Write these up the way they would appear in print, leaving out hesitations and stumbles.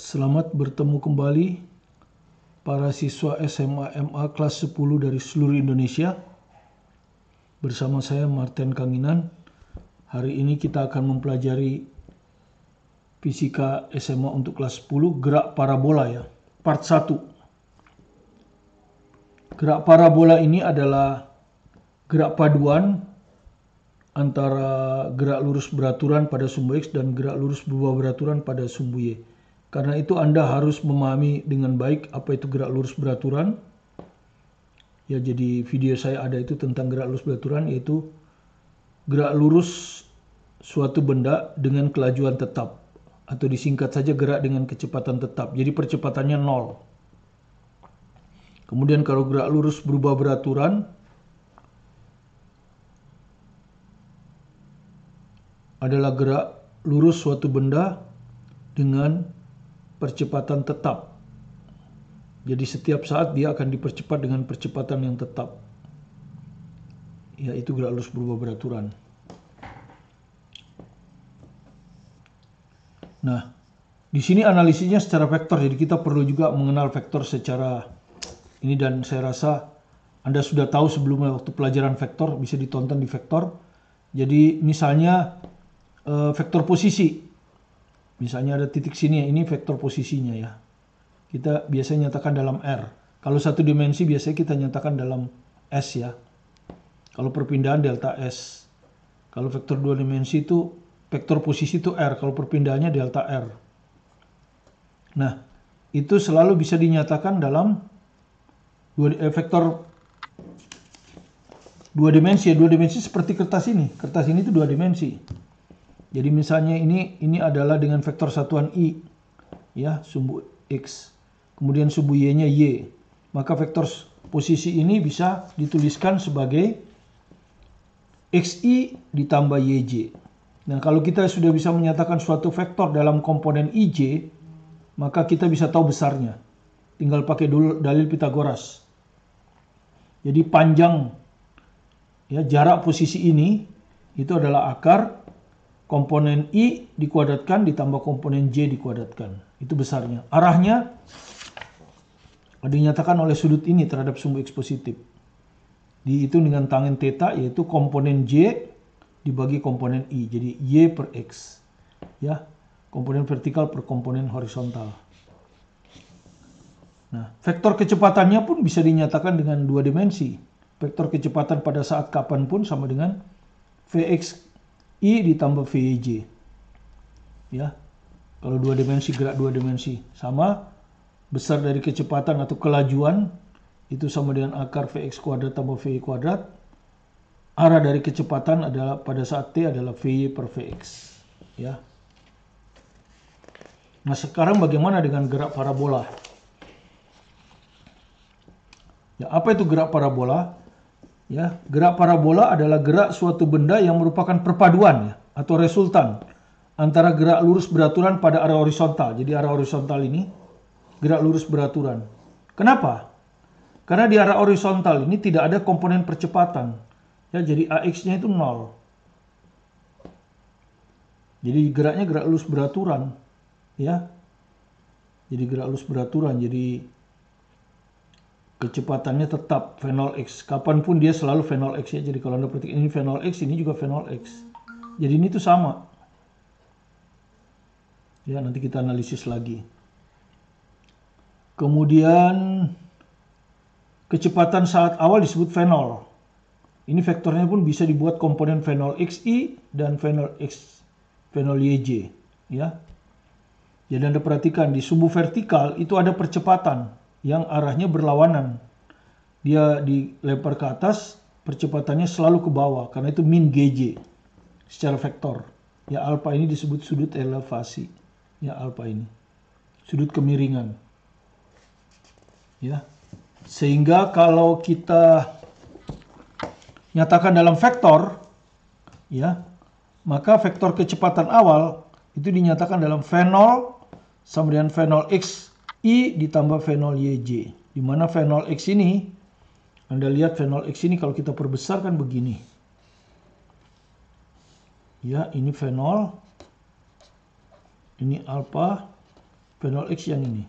Selamat bertemu kembali para siswa SMA MA kelas 10 dari seluruh Indonesia. Bersama saya Martin Kanginan. Hari ini kita akan mempelajari fisika SMA untuk kelas 10 gerak parabola ya, part 1. Gerak parabola ini adalah gerak paduan antara gerak lurus beraturan pada sumbu X dan gerak lurus berubah beraturan pada sumbu Y. Karena itu Anda harus memahami dengan baik apa itu gerak lurus beraturan. Ya, jadi video saya ada itu tentang gerak lurus beraturan, yaitu gerak lurus suatu benda dengan kelajuan tetap, atau disingkat saja gerak dengan kecepatan tetap. Jadi percepatannya 0. Kemudian kalau gerak lurus berubah beraturan adalah gerak lurus suatu benda dengan percepatan tetap. Jadi setiap saat dia akan dipercepat dengan percepatan yang tetap. Yaitu gerak lurus berubah beraturan. Nah, di sini analisisnya secara vektor. Jadi kita perlu juga mengenal vektor secara ini, dan saya rasa Anda sudah tahu sebelumnya waktu pelajaran vektor, bisa ditonton di vektor. Jadi misalnya vektor posisi. Misalnya ada titik sini, ini vektor posisinya ya. Kita biasanya nyatakan dalam R. Kalau satu dimensi biasanya kita nyatakan dalam S ya. Kalau perpindahan delta S. Kalau vektor dua dimensi itu, vektor posisi itu R. Kalau perpindahannya delta R. Nah, itu selalu bisa dinyatakan dalam vektor dua dimensi ya. Dua dimensi seperti kertas ini. Kertas ini itu dua dimensi. Jadi misalnya ini adalah dengan vektor satuan I ya, sumbu X. Kemudian sumbu Y-nya Y. Maka vektor posisi ini bisa dituliskan sebagai XI ditambah YJ. Nah, kalau kita sudah bisa menyatakan suatu vektor dalam komponen IJ, maka kita bisa tahu besarnya. Tinggal pakai dulu dalil Pitagoras. Jadi panjang ya, jarak posisi ini itu adalah akar komponen I dikuadratkan ditambah komponen J dikuadratkan. Itu besarnya. Arahnya dinyatakan oleh sudut ini terhadap sumbu X positif. Dihitung dengan tangen theta, yaitu komponen J dibagi komponen I. Jadi Y per X. Ya, komponen vertikal per komponen horizontal. Nah, vektor kecepatannya pun bisa dinyatakan dengan dua dimensi. Vektor kecepatan pada saat kapan pun sama dengan Vx I ditambah VJ. Ya. Kalau dua dimensi, gerak dua dimensi sama, besar dari kecepatan atau kelajuan itu sama dengan akar Vx kuadrat tambah Vy kuadrat. Arah dari kecepatan adalah pada saat T adalah Vy per Vx. Ya. Nah, sekarang bagaimana dengan gerak parabola? Ya, apa itu gerak parabola? Ya, gerak parabola adalah gerak suatu benda yang merupakan perpaduan ya, atau resultan antara gerak lurus beraturan pada area horizontal. Jadi area horizontal ini gerak lurus beraturan. Kenapa? Karena di area horizontal ini tidak ada komponen percepatan. Ya, jadi AX-nya itu 0. Jadi geraknya gerak lurus beraturan, ya. Jadi gerak lurus beraturan, jadi kecepatannya tetap V0x. Kapanpun dia selalu V0x ya. Jadi kalau Anda perhatikan ini V0x, ini juga V0x. Jadi ini tuh sama. Ya, nanti kita analisis lagi. Kemudian kecepatan saat awal disebut V0. Ini vektornya pun bisa dibuat komponen V0xi dan V0yj. Ya. Jadi Anda perhatikan di sumbu vertikal itu ada percepatan yang arahnya berlawanan. Dia dilempar ke atas, percepatannya selalu ke bawah, karena itu min GJ secara vektor. Ya, alfa ini disebut sudut elevasi. Ya, alfa ini sudut kemiringan. Ya. Sehingga kalau kita nyatakan dalam vektor, ya, maka vektor kecepatan awal itu dinyatakan dalam V0 sama dengan V0x I ditambah V0yj. Di mana V0x ini, Anda lihat V0x ini kalau kita perbesar kan begini. Ya, ini V0. Ini alfa. Fenol X yang ini.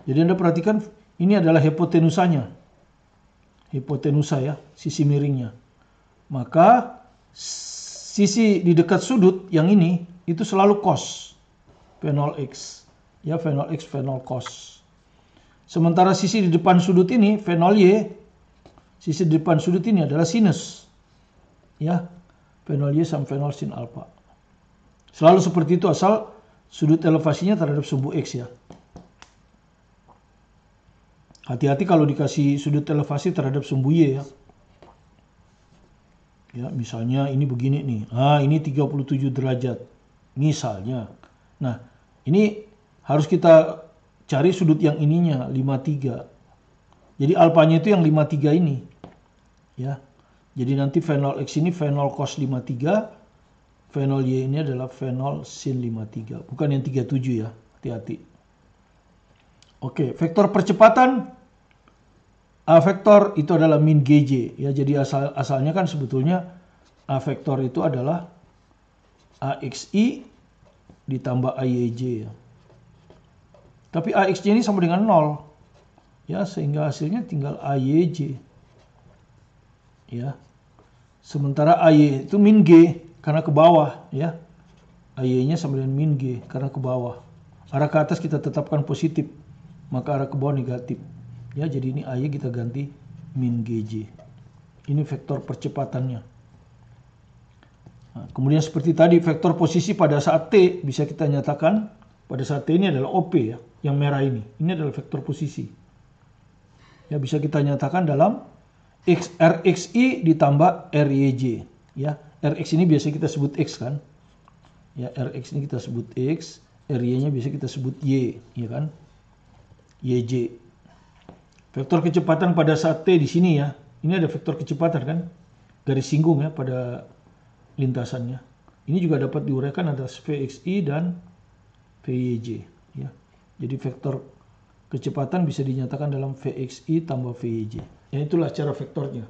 Jadi Anda perhatikan ini adalah hipotenusanya. Hipotenusa ya, sisi miringnya. Maka sisi di dekat sudut yang ini itu selalu cos. Fenol X. Ya, fenol X, fenol cos. Sementara sisi di depan sudut ini, fenol Y, sisi di depan sudut ini adalah sinus. Ya, fenol Y sama fenol sin alpha. Selalu seperti itu asal sudut elevasinya terhadap sumbu X ya. Hati-hati kalau dikasih sudut elevasi terhadap sumbu Y ya. Ya, misalnya ini begini nih. Ini 37 derajat. Misalnya. Nah, ini harus kita cari sudut yang ininya 53. Jadi alfanya itu yang 53 ini. Ya. Jadi nanti fenol X ini fenol cos 53, fenol Y ini adalah fenol sin 53, bukan yang 37 ya. Hati-hati. Oke, vektor percepatan A vektor itu adalah min GJ ya. Jadi asalnya kan sebetulnya A vektor itu adalah AXI ditambah AYJ ya. Tapi AXJ ini sama dengan 0. Ya, sehingga hasilnya tinggal AYJ. Ya. Sementara AY itu min G karena ke bawah ya. AY-nya sama dengan min G karena ke bawah. Arah ke atas kita tetapkan positif, maka arah ke bawah negatif. Ya, jadi ini AY kita ganti min GJ. Ini vektor percepatannya. Nah, kemudian seperti tadi vektor posisi pada saat T bisa kita nyatakan pada saat T ini adalah OP ya, yang merah ini. Ini adalah vektor posisi. Ya, bisa kita nyatakan dalam RXI ditambah RYJ. Ya, RX ini biasa kita sebut X kan. Ya, RX ini kita sebut X, RY-nya biasa kita sebut Y, ya kan? YJ. Vektor kecepatan pada saat T di sini ya. Ini ada vektor kecepatan kan? Garis singgung ya pada lintasannya. Ini juga dapat diuraikan atas VXI dan VYJ ya. Jadi vektor kecepatan bisa dinyatakan dalam VXI tambah VYJ. Ya, itulah cara vektornya.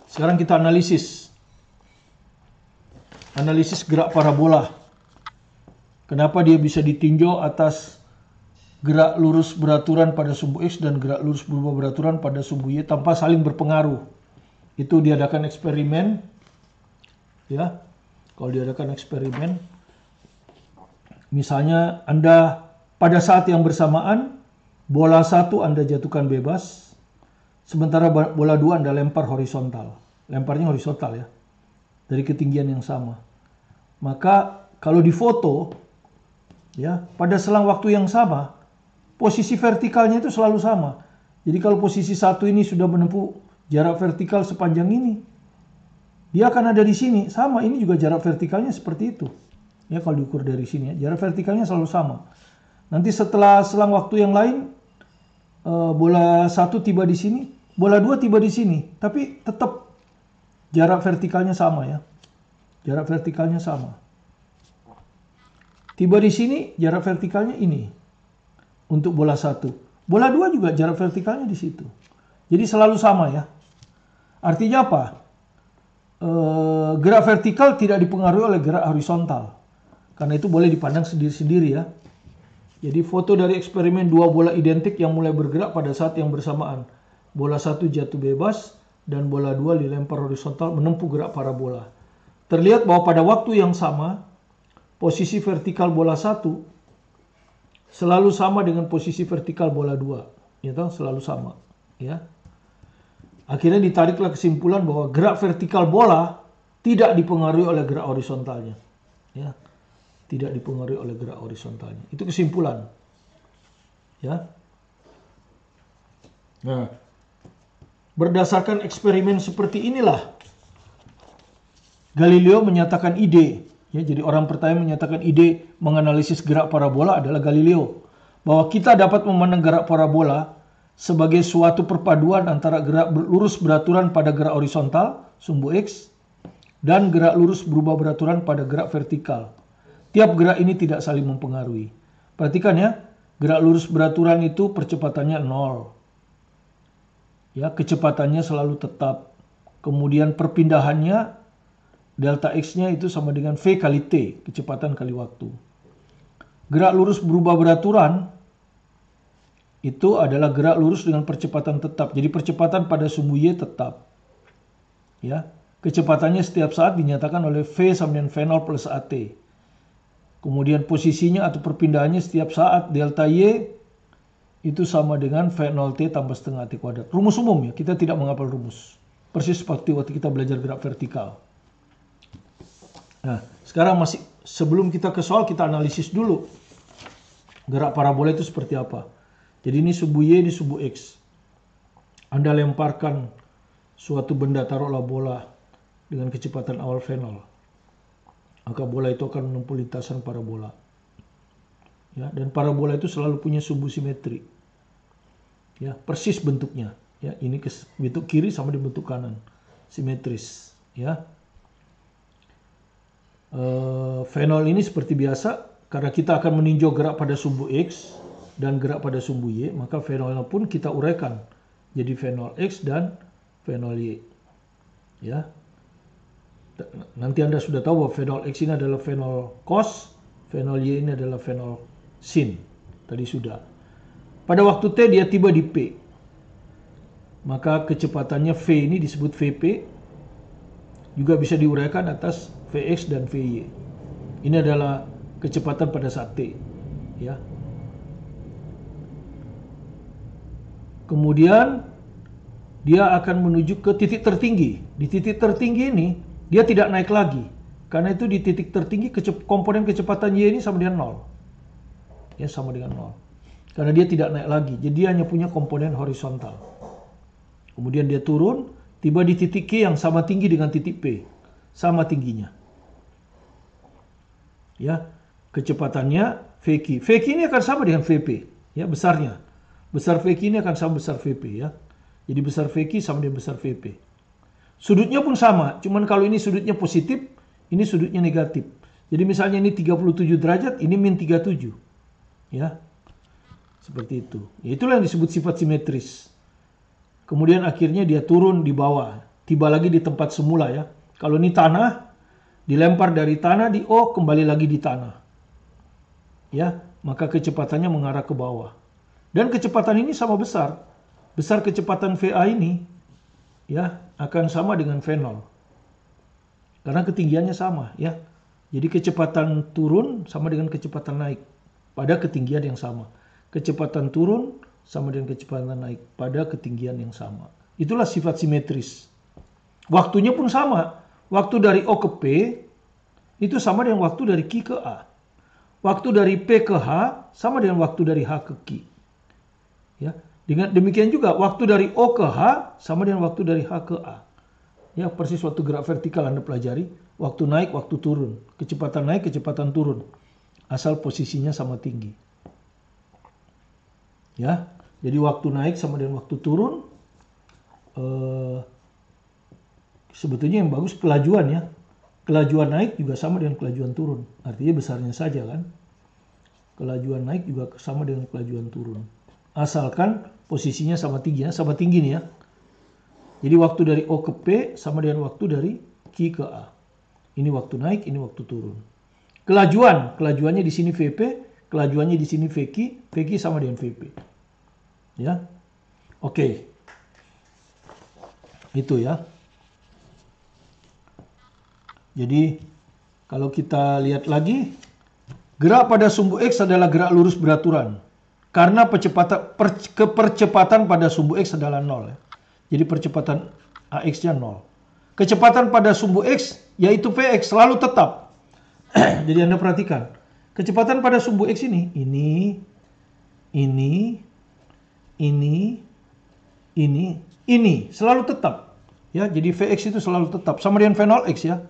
Sekarang kita analisis. Analisis gerak parabola. Kenapa dia bisa ditinjau atas gerak lurus beraturan pada sumbu X dan gerak lurus berubah beraturan pada sumbu Y tanpa saling berpengaruh. Itu diadakan eksperimen. Ya, kalau diadakan eksperimen, misalnya Anda pada saat yang bersamaan, bola 1 Anda jatuhkan bebas, sementara bola 2 Anda lempar horizontal. Lemparnya horizontal ya, dari ketinggian yang sama. Maka kalau difoto, ya, pada selang waktu yang sama, posisi vertikalnya itu selalu sama. Jadi kalau posisi 1 ini sudah menempuh jarak vertikal sepanjang ini, dia akan ada di sini. Sama, ini juga jarak vertikalnya seperti itu. Ya, kalau diukur dari sini ya, jarak vertikalnya selalu sama. Nanti setelah selang waktu yang lain, bola 1 tiba di sini, bola 2 tiba di sini, tapi tetap jarak vertikalnya sama ya. Jarak vertikalnya sama. Tiba di sini, jarak vertikalnya ini. Untuk bola 1. Bola 2 juga jarak vertikalnya di situ. Jadi selalu sama ya. Artinya apa? Gerak vertikal tidak dipengaruhi oleh gerak horizontal. Karena itu boleh dipandang sendiri-sendiri ya. Jadi foto dari eksperimen 2 bola identik yang mulai bergerak pada saat yang bersamaan. Bola 1 jatuh bebas dan bola 2 dilempar horizontal menempuh gerak parabola. Terlihat bahwa pada waktu yang sama, posisi vertikal bola 1 selalu sama dengan posisi vertikal bola 2. Ya, selalu sama. Ya. Akhirnya ditariklah kesimpulan bahwa gerak vertikal bola tidak dipengaruhi oleh gerak horizontalnya. Ya. Tidak dipengaruhi oleh gerak horizontalnya. Itu kesimpulan. Ya. Nah, berdasarkan eksperimen seperti inilah Galileo menyatakan ide. Ya, jadi orang pertama menyatakan ide menganalisis gerak parabola adalah Galileo. Bahwa kita dapat memandang gerak parabola sebagai suatu perpaduan antara gerak lurus beraturan pada gerak horizontal, sumbu X, dan gerak lurus berubah beraturan pada gerak vertikal. Tiap gerak ini tidak saling mempengaruhi. Perhatikan ya, gerak lurus beraturan itu percepatannya 0. Ya, kecepatannya selalu tetap. Kemudian perpindahannya delta X-nya itu sama dengan V kali T, kecepatan kali waktu. Gerak lurus berubah beraturan itu adalah gerak lurus dengan percepatan tetap. Jadi percepatan pada sumbu Y tetap. Ya, kecepatannya setiap saat dinyatakan oleh V sama dengan V0 plus AT. Kemudian posisinya atau perpindahannya setiap saat delta Y itu sama dengan V0T tambah setengah T kuadrat. Rumus umum ya, kita tidak menghafal rumus. Persis seperti waktu kita belajar gerak vertikal. Nah, sekarang sebelum kita ke soal, kita analisis dulu. Gerak parabola itu seperti apa? Jadi ini sumbu Y, ini sumbu X. Anda lemparkan suatu benda, taruhlah bola dengan kecepatan awal V0. Maka bola itu akan menempuh lintasan parabola. Ya, dan parabola itu selalu punya sumbu simetri. Ya, persis bentuknya. Ya, ini bentuk kiri sama di bentuk kanan, simetris. Ya, V0 ini seperti biasa. Karena kita akan meninjau gerak pada sumbu X dan gerak pada sumbu Y, maka V0 pun kita uraikan jadi V0X dan V0Y. Ya. Nanti Anda sudah tahu bahwa V0X ini adalah V0 cos, V0Y ini adalah V0 sin. Tadi sudah. Pada waktu T dia tiba di P. Maka kecepatannya V ini disebut Vp. Juga bisa diuraikan atas Vx dan Vy. Ini adalah kecepatan pada saat T, ya. Kemudian dia akan menuju ke titik tertinggi. Di titik tertinggi ini dia tidak naik lagi. Karena itu di titik tertinggi komponen kecepatan Y ini sama dengan 0. Ya, sama dengan 0. Karena dia tidak naik lagi. Jadi dia hanya punya komponen horizontal. Kemudian dia turun, tiba di titik Q yang sama tinggi dengan titik P. Sama tingginya. Ya. Kecepatannya Vq. Vq ini akan sama dengan Vp, ya, besarnya. Besar Vq ini akan sama besar Vp, ya. Jadi besar Vq sama dengan besar Vp. Sudutnya pun sama, cuman kalau ini sudutnya positif, ini sudutnya negatif. Jadi misalnya ini 37 derajat, ini min 37. Ya. Seperti itu. Ya, itulah yang disebut sifat simetris. Kemudian akhirnya dia turun di bawah, tiba lagi di tempat semula, ya. Kalau ini tanah, dilempar dari tanah di O, kembali lagi di tanah. Ya, maka kecepatannya mengarah ke bawah. Dan kecepatan ini sama besar. Besar kecepatan VA ini, ya, akan sama dengan V0. Karena ketinggiannya sama, ya. Jadi kecepatan turun sama dengan kecepatan naik pada ketinggian yang sama. Kecepatan turun sama dengan kecepatan naik pada ketinggian yang sama. Itulah sifat simetris. Waktunya pun sama. Waktu dari O ke P itu sama dengan waktu dari Q ke A. Waktu dari P ke H sama dengan waktu dari H ke Q. Ya, dengan demikian juga waktu dari O ke H sama dengan waktu dari H ke A. Ya, persis waktu gerak vertikal Anda pelajari, waktu naik, waktu turun, kecepatan naik, kecepatan turun. Asal posisinya sama tinggi. Ya, jadi waktu naik sama dengan waktu turun. Sebetulnya yang bagus kelajuan, ya. Kelajuan naik juga sama dengan kelajuan turun. Artinya besarnya saja, kan. Kelajuan naik juga sama dengan kelajuan turun. Asalkan posisinya sama tinggi nih, ya. Jadi waktu dari O ke P sama dengan waktu dari Q ke A. Ini waktu naik, ini waktu turun. Kelajuannya di sini Vp, kelajuannya di sini Vq, Vq sama dengan Vp. Ya. Oke. Itu, ya. Jadi kalau kita lihat lagi, gerak pada sumbu X adalah gerak lurus beraturan. Karena percepatan pada sumbu X adalah 0. Ya. Jadi percepatan AX-nya 0. Kecepatan pada sumbu X, yaitu Vx, selalu tetap. Jadi Anda perhatikan. Kecepatan pada sumbu X ini, selalu tetap. Ya, jadi Vx itu selalu tetap. Sama dengan V0x, ya.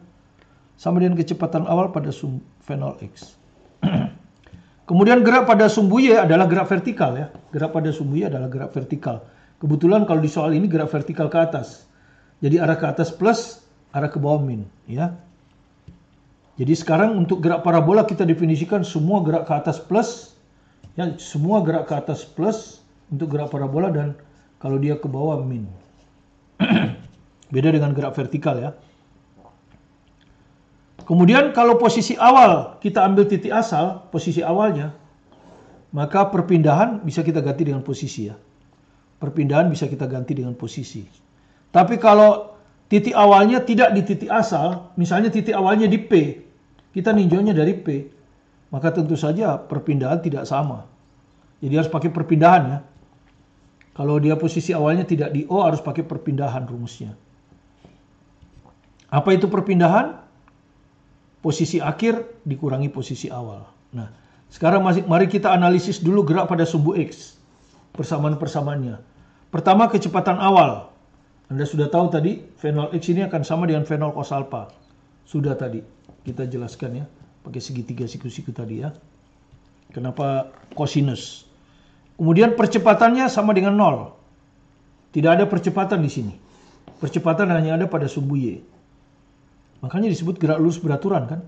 Sama dengan kecepatan awal pada sumbu V0x. Kemudian gerak pada sumbu Y adalah gerak vertikal, ya. Gerak pada sumbu Y adalah gerak vertikal. Kebetulan kalau di soal ini gerak vertikal ke atas. Jadi arah ke atas plus, arah ke bawah min, ya. Jadi sekarang untuk gerak parabola kita definisikan semua gerak ke atas plus, ya, semua gerak ke atas plus untuk gerak parabola, dan kalau dia ke bawah min. Beda dengan gerak vertikal, ya. Kemudian kalau posisi awal kita ambil titik asal, posisi awalnya, maka perpindahan bisa kita ganti dengan posisi ya. Perpindahan bisa kita ganti dengan posisi. Tapi kalau titik awalnya tidak di titik asal, misalnya titik awalnya di P, kita ninjaunya dari P, maka tentu saja perpindahan tidak sama. Jadi harus pakai perpindahan ya. Kalau dia posisi awalnya tidak di O, harus pakai perpindahan rumusnya. Apa itu perpindahan? Posisi akhir dikurangi posisi awal. Nah, sekarang mari kita analisis dulu gerak pada sumbu X. Persamaan-persamaannya. Pertama, kecepatan awal. Anda sudah tahu tadi, V0 X ini akan sama dengan V0 cos alpha. Sudah tadi kita jelaskan ya, pakai segitiga siku-siku tadi ya. Kenapa cosinus? Kemudian percepatannya sama dengan 0. Tidak ada percepatan di sini. Percepatan hanya ada pada sumbu Y. Makanya disebut gerak lurus beraturan kan.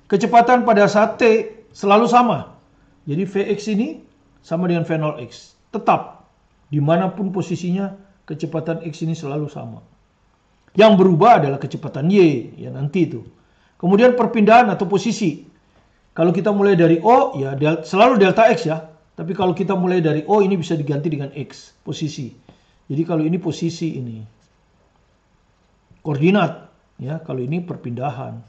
Kecepatan pada saat T selalu sama. Jadi Vx ini sama dengan V0x. Tetap. Dimanapun posisinya, kecepatan X ini selalu sama. Yang berubah adalah kecepatan Y. Ya nanti itu. Kemudian perpindahan atau posisi. Kalau kita mulai dari O, ya selalu delta X ya. Tapi kalau kita mulai dari O, ini bisa diganti dengan X. Posisi. Jadi kalau ini posisi ini. Koordinat. Ya, kalau ini perpindahan.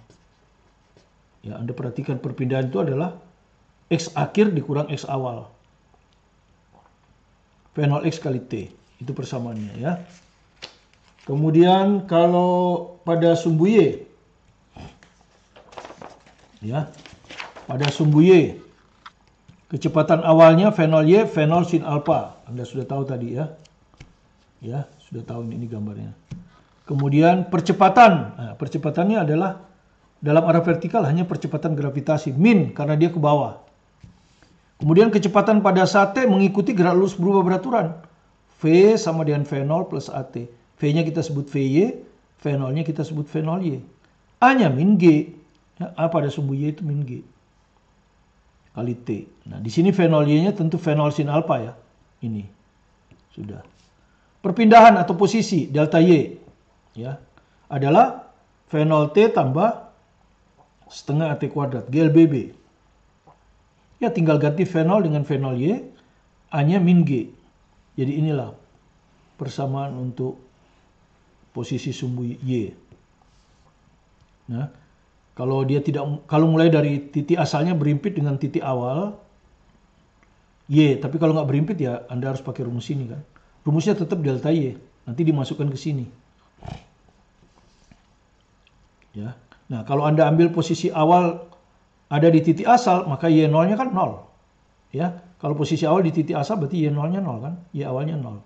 Ya, Anda perhatikan perpindahan itu adalah X akhir dikurang X awal. V0X kali T. Itu persamaannya ya. Kemudian kalau pada sumbu Y. Ya. Pada sumbu Y. Kecepatan awalnya V0 Y, V0 sin alpha. Anda sudah tahu tadi ya. Ya, sudah tahu ini gambarnya. Kemudian percepatan. Nah, percepatannya adalah dalam arah vertikal hanya percepatan gravitasi. Min karena dia ke bawah. Kemudian kecepatan pada saat T mengikuti gerak lurus berubah beraturan. V sama dengan V0 plus AT. V-nya kita sebut VY. V0-nya kita sebut V0Y. A-nya min G. Ya, A pada sumbu Y itu min G. Kali T. Nah, di sini V0Y-nya tentu V0 sin alpha ya. Ini. Sudah. Perpindahan atau posisi delta Y. Ya, adalah V0T tambah setengah AT kuadrat, GLBB. Ya, tinggal ganti V0 dengan V0Y, A-nya min G. Jadi inilah persamaan untuk posisi sumbu Y. Nah, kalau mulai dari titik asalnya berimpit dengan titik awal, Y. Tapi kalau nggak berimpit ya Anda harus pakai rumus ini kan. Rumusnya tetap delta Y. Nanti dimasukkan ke sini. Ya. Nah, kalau Anda ambil posisi awal ada di titik asal, maka Y0-nya kan 0. Ya. Kalau posisi awal di titik asal berarti Y0-nya 0 kan? Y awalnya 0.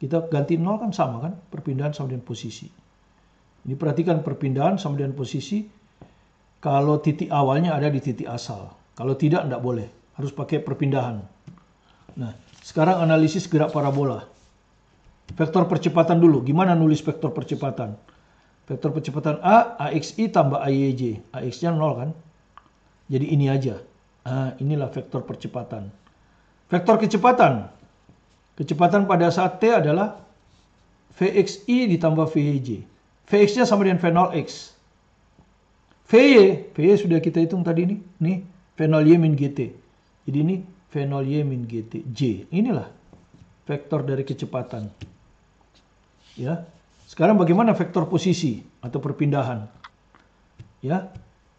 Kita ganti 0 kan sama kan? Perpindahan sama dengan posisi. Ini perhatikan perpindahan sama dengan posisi kalau titik awalnya ada di titik asal. Kalau tidak, tidak boleh. Harus pakai perpindahan. Nah, sekarang analisis gerak parabola. Vektor percepatan dulu. Gimana nulis vektor percepatan? Vektor percepatan A, AXI tambah AYJ. AX-nya 0 kan? Jadi ini aja. Nah, inilah vektor percepatan. Vektor kecepatan. Kecepatan pada saat T adalah VXI ditambah VYJ. Vx-nya sama dengan V0x. Vy sudah kita hitung tadi nih. Nih, V0y min GT. Jadi ini V0y min GT. J. Inilah vektor dari kecepatan. Ya. Sekarang bagaimana vektor posisi atau perpindahan? Ya.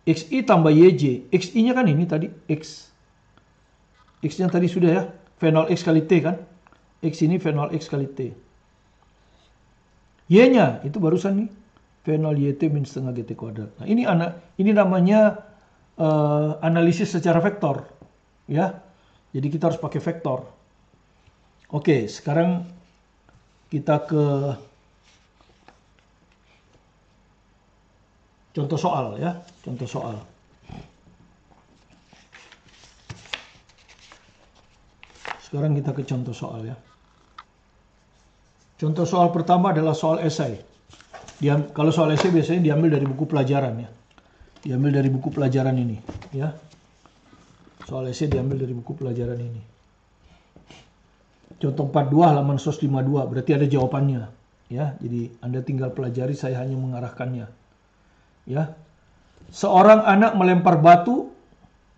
Xi tambah YJ. Xi-nya kan ini tadi X. X-nya tadi sudah ya. V0x kali T kan. X ini V0x kali T. Y-nya itu barusan nih. V0YT min setengah GT kuadrat. Nah, ini namanya analisis secara vektor. Ya. Jadi kita harus pakai vektor. Oke, sekarang kita ke contoh soal ya, contoh soal. Sekarang kita ke contoh soal ya. Contoh soal pertama adalah soal esai. Kalau soal esai biasanya diambil dari buku pelajaran ya. Diambil dari buku pelajaran ini ya. Soal esai diambil dari buku pelajaran ini. Contoh 42 halaman 152 berarti ada jawabannya ya. Jadi Anda tinggal pelajari, saya hanya mengarahkannya. Ya. Seorang anak melempar batu,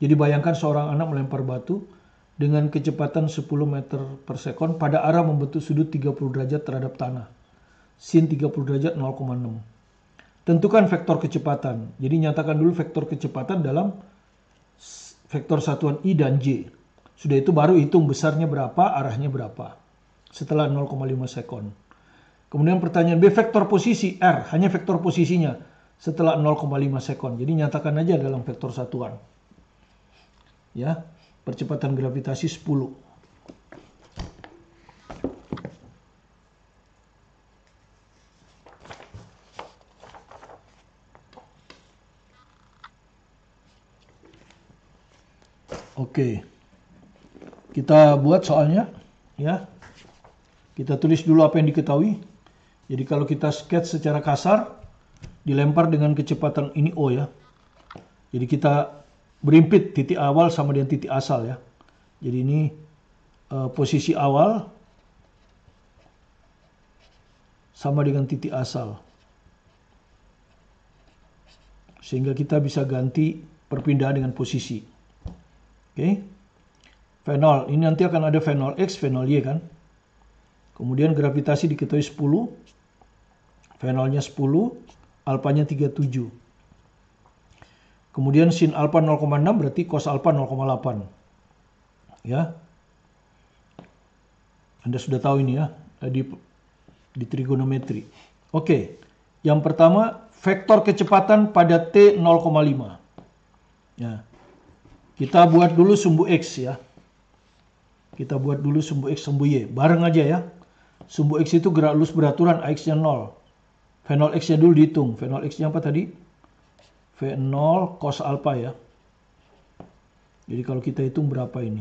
jadi bayangkan seorang anak melempar batu dengan kecepatan 10 meter per sekon pada arah membentuk sudut 30 derajat terhadap tanah. Sin 30 derajat 0,6. Tentukan vektor kecepatan. Jadi nyatakan dulu vektor kecepatan dalam vektor satuan I dan J. Sudah itu baru hitung besarnya berapa, arahnya berapa. Setelah 0,5 sekon. Kemudian pertanyaan B, vektor posisi R, hanya vektor posisinya setelah 0,5 sekon. Jadi nyatakan aja dalam vektor satuan. Ya, percepatan gravitasi 10. Oke. Kita buat soalnya, ya. Kita tulis dulu apa yang diketahui. Jadi kalau kita sketch secara kasar, dilempar dengan kecepatan ini O ya. Jadi kita berimpit titik awal sama dengan titik asal ya. Jadi ini posisi awal sama dengan titik asal. Sehingga kita bisa ganti perpindahan dengan posisi. Oke. V0, ini nanti akan ada V0 X, V0 Y kan. Kemudian gravitasi diketahui 10. V0-nya 10, alpanya 37. Kemudian sin alpha 0,6 berarti cos alpha 0,8. Ya. Anda sudah tahu ini ya, di trigonometri. Oke. Yang pertama, vektor kecepatan pada T 0,5. Ya. Kita buat dulu sumbu X ya. Kita buat dulu sumbu X, sumbu Y. Bareng aja ya. Sumbu X itu gerak lurus beraturan, AX-nya 0. V0 X-nya dulu dihitung. V0 X-nya apa tadi? V0 cos alpha ya. Jadi kalau kita hitung berapa ini?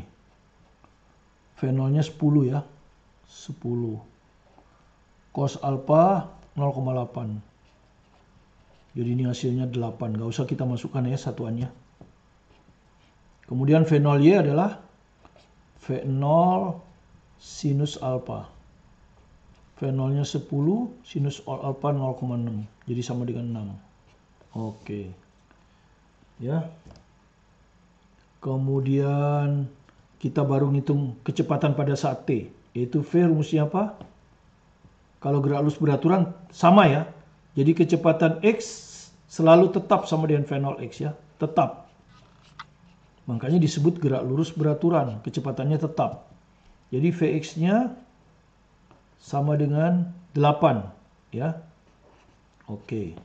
V0-nya 10 ya. 10. Cos alpha 0,8. Jadi ini hasilnya 8. Gak usah kita masukkan ya satuannya. Kemudian V0Y adalah V0 sinus alpha. V0-nya 10, sinus alpha 0,6. Jadi sama dengan 6. Oke. Ya. Kemudian kita baru ngitung kecepatan pada saat T. Yaitu V rumusnya apa? Kalau gerak lurus beraturan sama ya. Jadi kecepatan X selalu tetap sama dengan V0 X ya. Tetap. Makanya disebut gerak lurus beraturan, kecepatannya tetap. Jadi Vx-nya sama dengan 8, ya. Oke.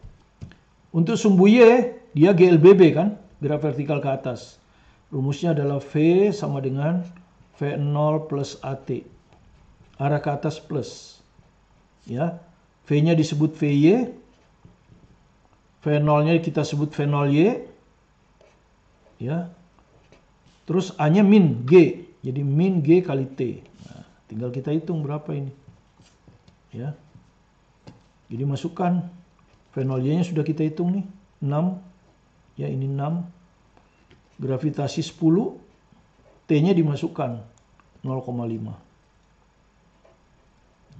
Untuk sumbu Y, dia GLBB kan, gerak vertikal ke atas. Rumusnya adalah V sama dengan V0 plus AT. Arah ke atas plus. Ya. V-nya disebut VY. V0-nya kita sebut V0Y. Ya. Terus A-nya min G. Jadi min G kali T. Nah, tinggal kita hitung berapa ini. Ya. Jadi masukkan. V0Y-nya sudah kita hitung nih. 6. Ya, ini 6. Gravitasi 10. T-nya dimasukkan. 0,5.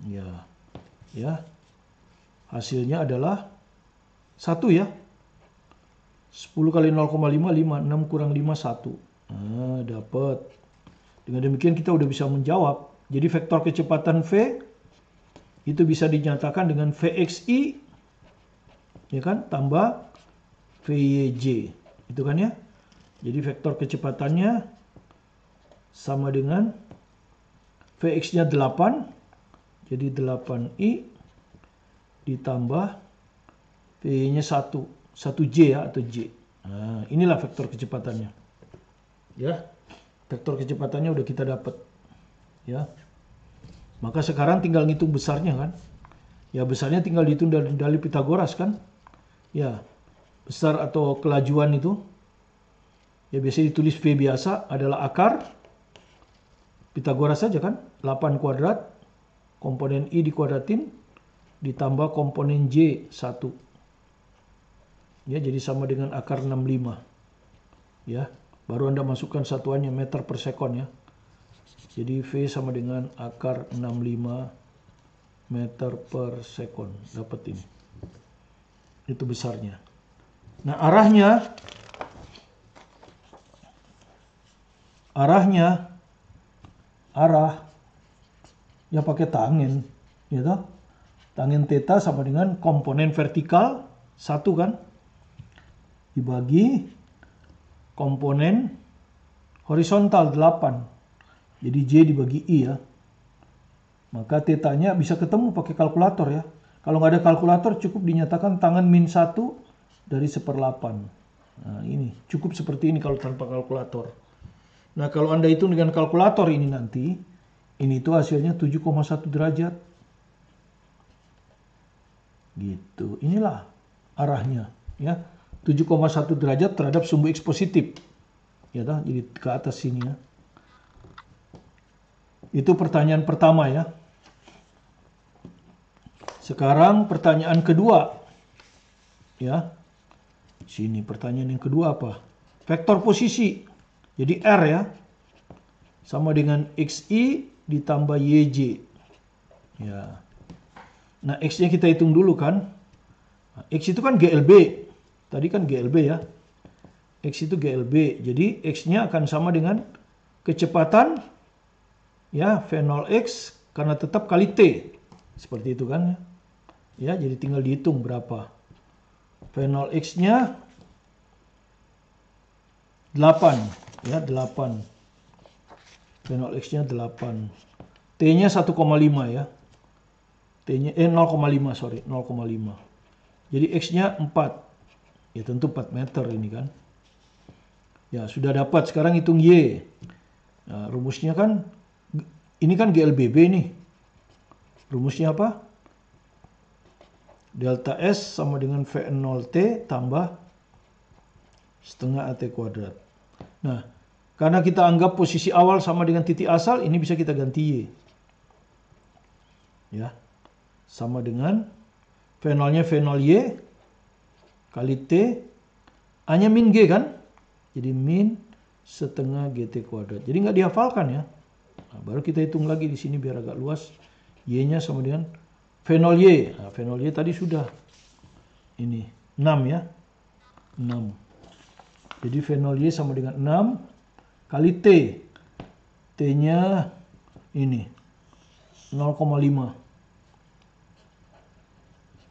Ya. Ya. Hasilnya adalah 1 ya. 10 kali 0,5, 5. 6 kurang 5, 1. Nah, dapat. Dengan demikian kita udah bisa menjawab. Jadi vektor kecepatan V itu bisa dinyatakan dengan Vxi ya kan tambah Vyj. Itu kan ya. Jadi vektor kecepatannya sama dengan Vx-nya 8. Jadi 8i ditambah V-nya 1. 1j ya atau j. Nah, inilah vektor kecepatannya. Ya, vektor kecepatannya udah kita dapat. Ya, maka sekarang tinggal ngitung besarnya kan. Ya, besarnya tinggal dihitung dari Pitagoras kan. Ya, besar atau kelajuan itu. Ya, biasanya ditulis V biasa adalah akar. Pitagoras saja kan. 8 kuadrat. Komponen I dikuadratin. Ditambah komponen J 1. Ya, jadi sama dengan akar 65. Ya. Baru Anda masukkan satuannya meter per sekon ya. Jadi V sama dengan akar 65 meter per sekon. Dapat ini. Itu besarnya. Nah, arahnya ya pakai tangen, ya toh. Tangen theta sama dengan komponen vertikal 1 kan, dibagi komponen horizontal 8. Jadi J dibagi I ya. Maka tetanya bisa ketemu pakai kalkulator ya. Kalau nggak ada kalkulator cukup dinyatakan tangan min 1 dari 1/8. Nah ini cukup seperti ini kalau tanpa kalkulator. Nah kalau Anda hitung dengan kalkulator ini nanti, ini tuh hasilnya 7,1 derajat. Gitu, inilah arahnya ya. 7,1 derajat terhadap sumbu X positif. Ya toh, jadi ke atas sini ya. Itu pertanyaan pertama ya. Sekarang pertanyaan kedua. Ya. Sini pertanyaan yang kedua apa? Vektor posisi. Jadi R ya. Sama dengan XI ditambah YJ. Ya. Nah, X-nya kita hitung dulu kan. X itu kan GLB. Tadi kan GLB ya. X itu GLB. Jadi X-nya akan sama dengan kecepatan ya V0X karena tetap kali T. Seperti itu kan ya. Ya, jadi tinggal dihitung berapa. V0X-nya 8 ya, 8. V0X-nya 8. T-nya 1,5 ya. T-nya 0,5 sorry, 0,5. Jadi X-nya 4. Ya tentu 4 meter ini kan. Ya, sudah dapat. Sekarang hitung Y. Nah, rumusnya kan ini kan GLBB nih. Rumusnya apa? Delta S sama dengan V0T tambah setengah AT kuadrat. Nah, karena kita anggap posisi awal sama dengan titik asal, ini bisa kita ganti Y. Ya. Sama dengan V0-nya V0Y kali T. A-nya min G kan? Jadi min setengah GT kuadrat. Jadi nggak dihafalkan ya. Nah, baru kita hitung lagi di sini biar agak luas. Y-nya sama dengan V0Y. Nah, V0Y tadi sudah. Ini 6 ya. 6. Jadi V0Y sama dengan 6 kali T. T-nya ini 0,5.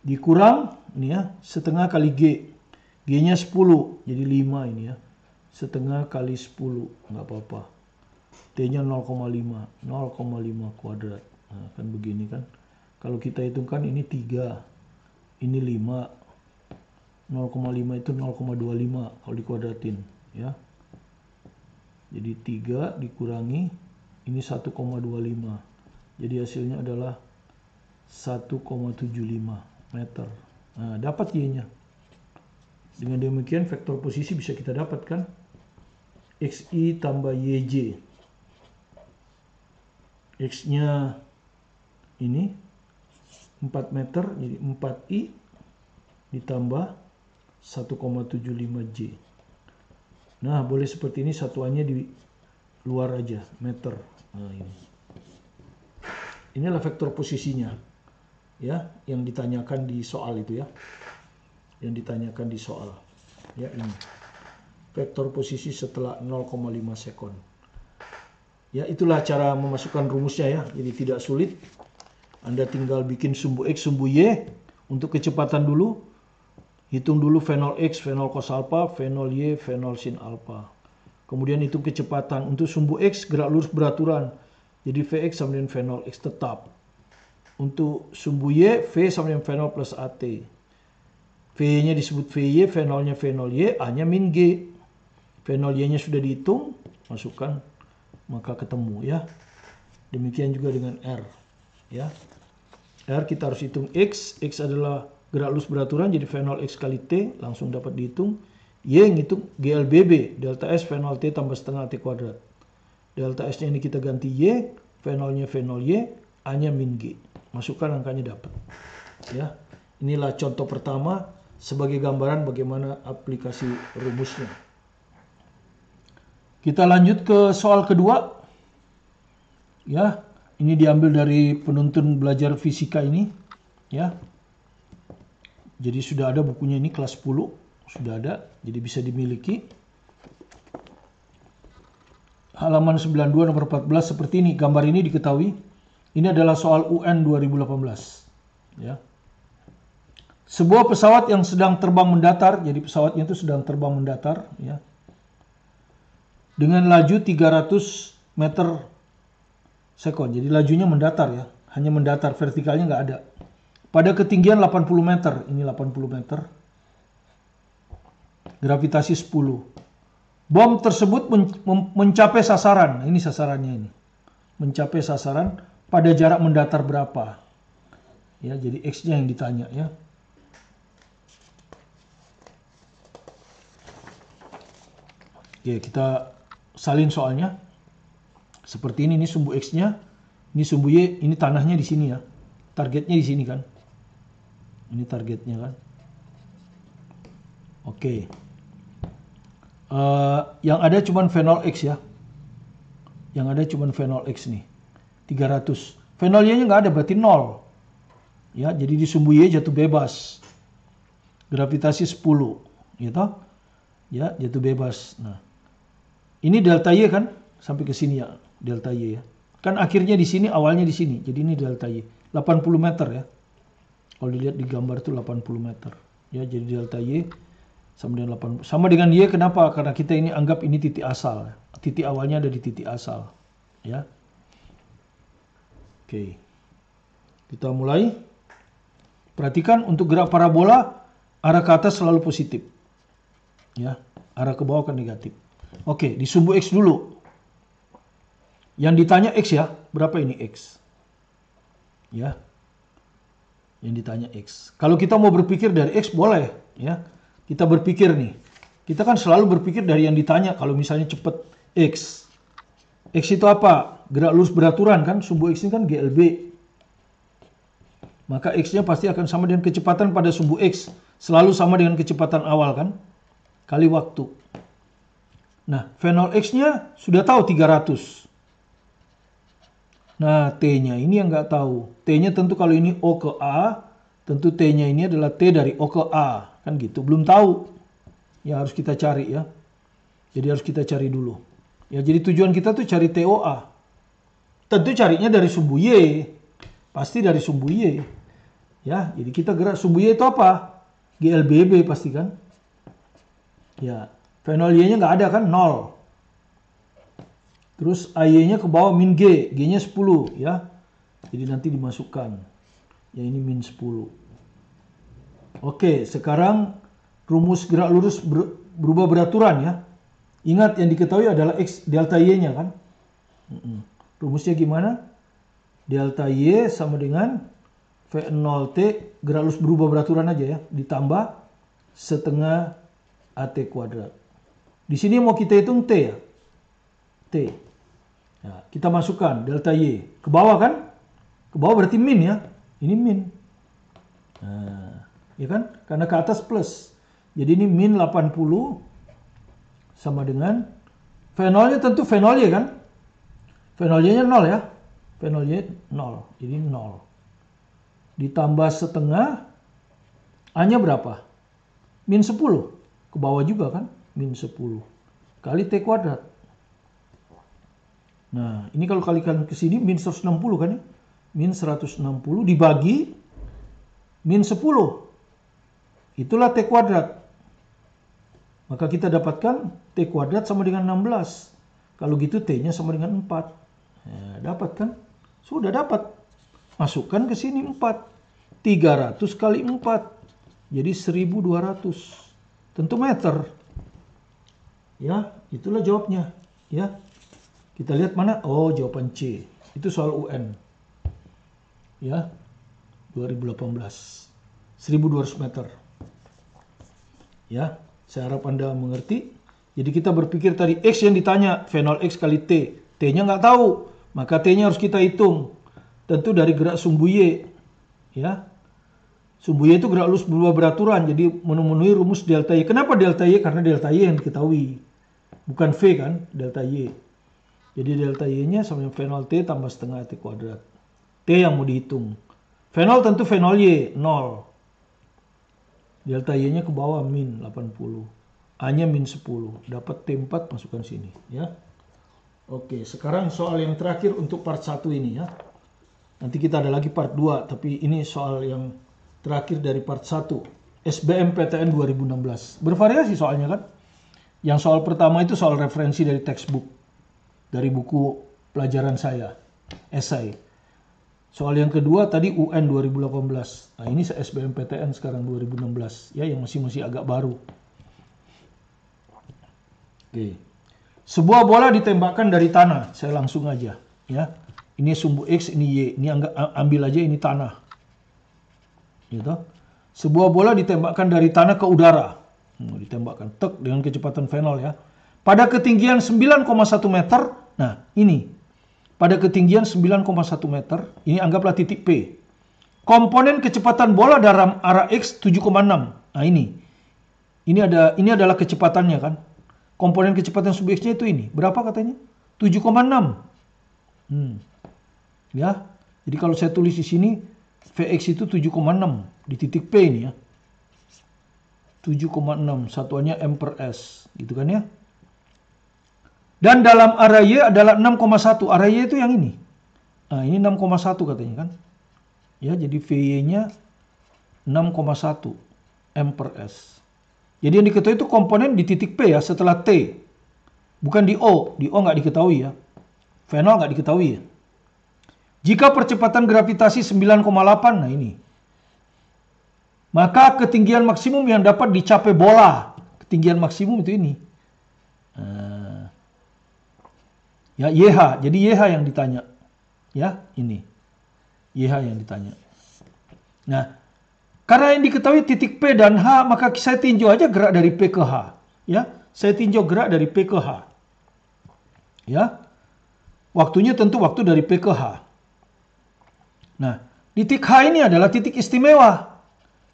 Dikurang ini ya, setengah kali G. G-nya 10. Jadi 5 ini ya. Setengah kali 10. Nggak apa-apa. T-nya 0,5. 0,5 kuadrat. Nah, kan begini kan. Kalau kita hitungkan ini 3. Ini 5. 0,5 itu 0,25 kalau dikuadratin ya. Jadi 3 dikurangi ini 1,25. Jadi hasilnya adalah 1,75 meter. Nah, dapat Y-nya. Dengan demikian vektor posisi bisa kita dapatkan XI tambah YJ. X-nya ini 4 meter jadi 4I ditambah 1,75 J. Nah, boleh seperti ini, satuannya di luar aja, meter. Nah, ini. Inilah vektor posisinya. Ya, yang ditanyakan di soal itu ya. Yang ditanyakan di soal. Ya, ini. Vektor posisi setelah 0,5 sekon. Ya, itulah cara memasukkan rumusnya ya. Jadi tidak sulit. Anda tinggal bikin sumbu X, sumbu Y untuk kecepatan dulu. Hitung dulu V0X, V0 cos alpha, V0Y, V0 sin alpha. Kemudian hitung kecepatan. Untuk sumbu X, gerak lurus beraturan. Jadi Vx sama dengan V0X tetap. Untuk sumbu Y, V sama dengan V0 plus AT. V-nya disebut VY, V0-nya V0Y, A-nya min G. V0Y-nya sudah dihitung, masukkan, maka ketemu ya. Demikian juga dengan R. Ya. R kita harus hitung X. X adalah gerak lurus beraturan, jadi V0X kali T, langsung dapat dihitung. Y ngitung GLBB, delta S V0T tambah setengah T kuadrat. Delta S-nya ini kita ganti Y, V0-nya V0Y, A-nya min G. Masukkan angkanya dapat. Ya. Inilah contoh pertama sebagai gambaran bagaimana aplikasi rumusnya. Kita lanjut ke soal kedua. Ya, ini diambil dari penuntun belajar fisika ini. Ya. Jadi sudah ada bukunya ini kelas 10. Sudah ada, jadi bisa dimiliki. Halaman 92 nomor 14 seperti ini. Gambar ini diketahui. Ini adalah soal UN 2018. Ya. Sebuah pesawat yang sedang terbang mendatar, jadi pesawatnya itu sedang terbang mendatar, ya, dengan laju 300 meter sekon. Jadi lajunya mendatar ya, hanya mendatar, vertikalnya nggak ada. Pada ketinggian 80 meter, ini 80 meter, gravitasi 10. Bom tersebut mencapai sasaran, ini sasarannya ini, mencapai sasaran pada jarak mendatar berapa? Ya, jadi X-nya yang ditanya ya. Oke, kita salin soalnya. Seperti ini sumbu X-nya, ini sumbu Y, ini tanahnya di sini ya. Targetnya di sini kan. Ini targetnya kan. Oke. Yang ada cuman V0X ya. Yang ada cuman V0X nih. 300. V0 Y-nya nggak ada, berarti 0. Ya, jadi di sumbu Y jatuh bebas. Gravitasi 10, gitu. Ya, jatuh bebas. Nah, ini delta Y kan, sampai ke sini ya, delta Y ya. Kan akhirnya di sini, awalnya di sini. Jadi ini delta Y. 80 meter ya. Kalau dilihat di gambar itu 80 meter. Ya, jadi delta Y sama dengan 80. Sama dengan Y, kenapa? Karena kita ini anggap ini titik asal. Titik awalnya ada di titik asal. Ya. Oke. Kita mulai. Perhatikan untuk gerak parabola, arah ke atas selalu positif. Ya, arah ke bawah kan negatif. Oke, di sumbu X dulu. Yang ditanya X ya, berapa ini X? Ya. Yang ditanya X. Kalau kita mau berpikir dari X boleh, ya. Kita berpikir nih. Kita kan selalu berpikir dari yang ditanya. Kalau misalnya cepet X. X itu apa? Gerak lurus beraturan kan, sumbu X ini kan GLB. Maka X-nya pasti akan sama dengan kecepatan pada sumbu X. Selalu sama dengan kecepatan awal kan, kali waktu. Nah, V0X-nya sudah tahu 300. Nah, T-nya ini yang nggak tahu. T-nya tentu kalau ini O ke A, tentu T-nya ini adalah T dari O ke A. Kan gitu, belum tahu. Ya harus kita cari ya. Jadi harus kita cari dulu. Ya, jadi tujuan kita tuh cari TOA. Tentu carinya dari sumbu Y. Pasti dari sumbu Y. Ya, jadi kita gerak sumbu Y itu apa? GLBB pasti kan. Ya, V0Y-nya nggak ada kan, 0. Terus AY-nya ke bawah min G, G-nya 10 ya. Jadi nanti dimasukkan. Ya ini min 10. Oke, sekarang rumus gerak lurus berubah beraturan ya. Ingat yang diketahui adalah X delta Y-nya kan. Rumusnya gimana? Delta Y sama dengan V0T, gerak lurus berubah beraturan aja ya. Ditambah setengah AT kuadrat. Di sini mau kita hitung T ya. T. Nah, kita masukkan delta Y. Ke bawah kan? Ke bawah berarti min ya. Ini min. Nah, ya kan? Karena ke atas plus. Jadi ini min 80 sama dengan V0-nya tentu V0Y kan? V0Y-nya 0 ya. V0Y 0. Jadi 0. Ditambah setengah. A-nya berapa? Min 10. Ke bawah juga kan? Min 10. Kali T kuadrat. Nah, ini kalau kalikan ke sini min 160 kan ya? Min 160 dibagi min 10. Itulah T kuadrat. Maka kita dapatkan T kuadrat sama dengan 16. Kalau gitu T-nya sama dengan 4. Nah, dapat kan? Sudah dapat. Masukkan ke sini 4. 300 kali 4. Jadi 1200. Tentu meter. Ya, itulah jawabnya. Ya. Kita lihat mana? Oh, jawaban C. Itu soal UN. Ya. 2018. 1200 meter. Ya, saya harap Anda mengerti. Jadi kita berpikir tadi X yang ditanya, V0X kali T. T-nya nggak tahu. Maka T-nya harus kita hitung. Tentu dari gerak sumbu Y. Ya. Sumbu Y itu gerak lurus berubah beraturan. Jadi memenuhi rumus delta Y. Kenapa delta Y? Karena delta Y yang diketahui. Bukan V kan, delta Y. Jadi delta Y-nya sama dengan V0T tambah setengah T kuadrat. T yang mau dihitung. V0 tentu V0Y, 0. Delta Y-nya ke bawah min 80. A-nya min 10. Dapat T4 masukkan sini ya. Oke, sekarang soal yang terakhir untuk part 1 ini ya. Nanti kita ada lagi part 2, tapi ini soal yang terakhir dari part 1. SBMPTN 2016. Bervariasi soalnya kan. Yang soal pertama itu soal referensi dari textbook. Dari buku pelajaran saya. Esai. Soal yang kedua tadi UN 2018. Nah ini SBMPTN sekarang 2016. Ya yang masih agak baru. Oke. Sebuah bola ditembakkan dari tanah. Saya langsung aja. Ya. Ini sumbu X, ini Y. Ini ambil aja ini tanah. Gitu. Sebuah bola ditembakkan dari tanah ke udara. Ditembakkan tek dengan kecepatan V0 ya. Pada ketinggian 9,1 meter. Nah, ini. Pada ketinggian 9,1 meter, ini anggaplah titik P. Komponen kecepatan bola dalam arah X 7,6. Nah, ini. Ini adalah kecepatannya kan. Komponen kecepatan sumbu X-nya itu ini. Berapa katanya? 7,6. Ya. Jadi kalau saya tulis di sini Vx itu 7,6 di titik P ini ya. 7,6 satuannya M per S gitu kan ya. Dan dalam arah Y adalah 6,1. Arah Y itu yang ini. Nah, ini 6,1 katanya kan. Ya, jadi VY-nya 6,1 M per S. Jadi yang diketahui itu komponen di titik P ya setelah T. Bukan di O. Di O nggak diketahui ya. V0 nggak diketahui ya. Jika percepatan gravitasi 9,8, nah ini. Maka ketinggian maksimum yang dapat dicapai bola. Ketinggian maksimum itu ini. Ya, YH. Jadi YH yang ditanya. Ya, ini. YH yang ditanya. Nah, karena yang diketahui titik P dan H, maka saya tinjau aja gerak dari P ke H. Ya, saya tinjau gerak dari P ke H. Ya. Waktunya tentu waktu dari P ke H. Nah, titik H ini adalah titik istimewa.